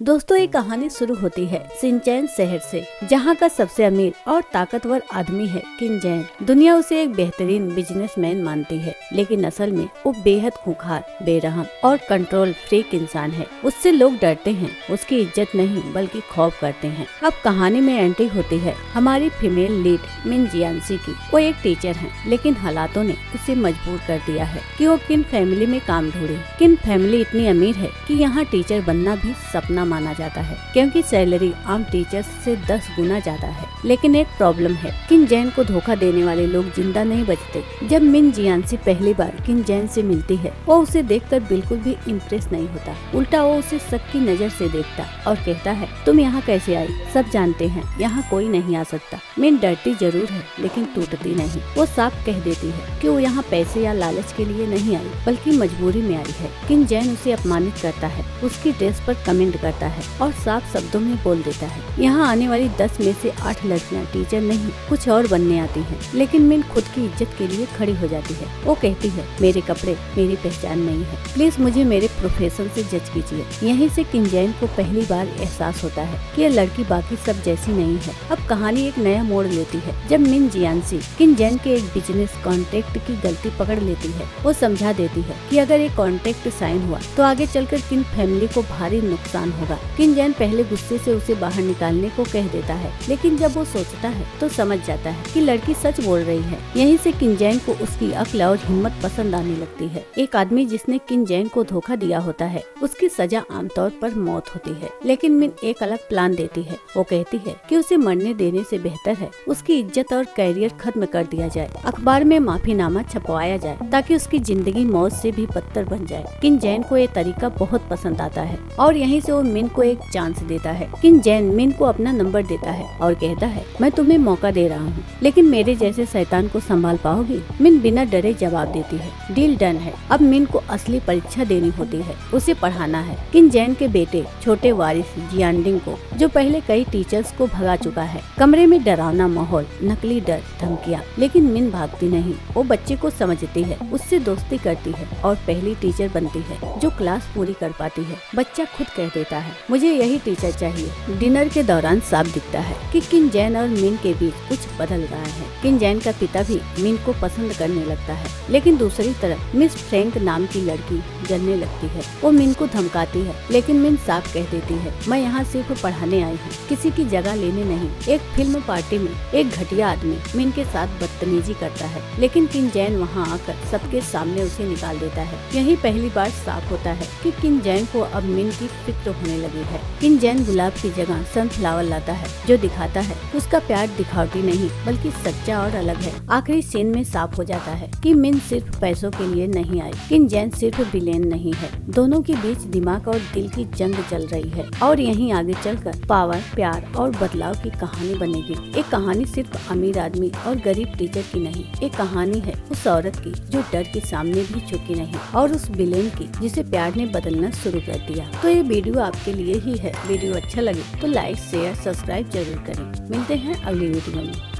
दोस्तों, एक कहानी शुरू होती है शिनचैन शहर से, जहाँ का सबसे अमीर और ताकतवर आदमी है किनजैन। दुनिया उसे एक बेहतरीन बिजनेसमैन मानती है, लेकिन असल में वो बेहद खूंखार, बेरहम और कंट्रोल फ्रीक इंसान है। उससे लोग डरते हैं, उसकी इज्जत नहीं बल्कि खौफ करते हैं। अब कहानी में एंट्री होती है हमारी फीमेल लीड मिन जियांसी की। वो एक टीचर है, लेकिन हालातों ने उसे मजबूर कर दिया है कि वो किन फैमिली में काम ढूंढे। किन फैमिली इतनी अमीर है कि यहाँ टीचर बनना भी सपना माना जाता है, क्योंकि सैलरी आम टीचर्स से 10 गुना ज्यादा है। लेकिन एक प्रॉब्लम है, किनजैन को धोखा देने वाले लोग जिंदा नहीं बचते। जब मिन जियांसी पहली बार किनजैन से मिलती है, वो उसे देखकर बिल्कुल भी इम्प्रेस नहीं होता। उल्टा वो उसे शक की नजर से देखता और कहता है, तुम यहाँ कैसे आई? सब जानते हैं यहाँ कोई नहीं आ सकता। मिन डरती जरूर है, लेकिन टूटती नहीं। वो साफ कह देती है कि वो यहाँ पैसे या लालच के लिए नहीं आई, बल्कि मजबूरी में आई है। किनजैन उसे अपमानित करता है, उसकी ड्रेस पर कमेंट करता है और साफ शब्दों में बोल देता है, यहाँ आने वाली 10 में से 8 लड़कियाँ टीचर नहीं कुछ और बनने आती हैं। लेकिन मिन खुद की इज्जत के लिए खड़ी हो जाती है। वो कहती है, मेरे कपड़े मेरी पहचान नहीं है, प्लीज मुझे मेरे प्रोफेशन से जज कीजिए। यहीं से किनजैन को पहली बार एहसास होता है कि यह लड़की बाकी सब जैसी नहीं है। अब कहानी एक नया मोड़ लेती है, जब मिन जियांसी किनजैन के एक बिजनेस कॉन्ट्रैक्ट की गलती पकड़ लेती है। वो समझा देती है कि अगर एक कॉन्ट्रैक्ट साइन हुआ तो आगे चलकर किन फैमिली को भारी नुकसान होगा। किनजैन पहले गुस्से से उसे बाहर निकालने को कह देता है, लेकिन जब वो सोचता है तो समझ जाता है कि लड़की सच बोल रही है। यहीं से किनजैन को उसकी अक्ल और हिम्मत पसंद आने लगती है। एक आदमी जिसने किनजैन को धोखा दिया होता है, उसकी सजा आमतौर पर मौत होती है। लेकिन मिन एक अलग प्लान देती है। वो कहती है कि उसे मरने देने से बेहतर है उसकी इज्जत और कैरियर खत्म कर दिया जाए, अखबार में माफीनामा छपवाया जाए, ताकि उसकी जिंदगी मौत से भी बदतर बन जाए। किनजैन को ये तरीका बहुत पसंद आता है और यहीं से वो मिन को एक चांस देता है। किनजैन मिन को अपना नंबर देता है और कहता है, मैं तुम्हें मौका दे रहा हूँ, लेकिन मेरे जैसे शैतान को संभाल पाओगी? मिन बिना डरे जवाब देती है, डील डन है। अब मिन को असली परीक्षा देनी होती है, उसे पढ़ाना है किनजैन के बेटे छोटे वारिस जियांडिंग को, जो पहले कई टीचर्स को भगा चुका है। कमरे में डरावना माहौल, नकली डर, धमकियाँ, लेकिन मिन भागती नहीं। वो बच्चे को समझती है, उससे दोस्ती करती है और पहली टीचर बनती है जो क्लास पूरी कर पाती है। बच्चा खुद कह देता है, मुझे यही टीचर चाहिए। डिनर के दौरान साफ दिखता है कि किनजैन और मिन के बीच कुछ बदल रहा है। किनजैन का पिता भी मिन को पसंद करने लगता है, लेकिन दूसरी तरफ मिस फ्रैंक नाम की लड़की जलने लगती है। वो मिन को धमकाती है, लेकिन मिन साफ कह देती है, मैं यहाँ सिर्फ पढ़ाने आई हूँ, किसी की जगह लेने नहीं। एक फिल्म पार्टी में एक घटिया आदमी मिन के साथ बदतमीजी करता है, लेकिन किनजैन वहाँ आकर सबके सामने उसे निकाल देता है। यही पहली बार साफ होता है कि किनजैन को अब मिन की फिक्र होने लगी है। किनजैन गुलाब की जगह सनफ्लावर लाता है, जो दिखाता है उसका प्यार दिखावटी नहीं बल्कि सच्चा और अलग है। आखिरी सीन में साफ हो जाता है कि मिन सिर्फ पैसों के लिए नहीं आई। किनजैन सिर्फ विलेन नहीं है, दोनों के बीच दिमाग और दिल की जंग चल रही है और यहीं आगे चलकर पावर, प्यार और बदलाव की कहानी बनेगी। एक कहानी सिर्फ अमीर आदमी और गरीब टीचर की नहीं, एक कहानी है उस औरत की जो डर के सामने भी झुकी नहीं, और उस विलेन की जिसे प्यार ने बदलना शुरू कर दिया। तो ये वीडियो आपके लिए ही है। वीडियो अच्छा लगे तो लाइक, शेयर, सब्सक्राइब जरूर करें। मिलते हैं अगली वीडियो में।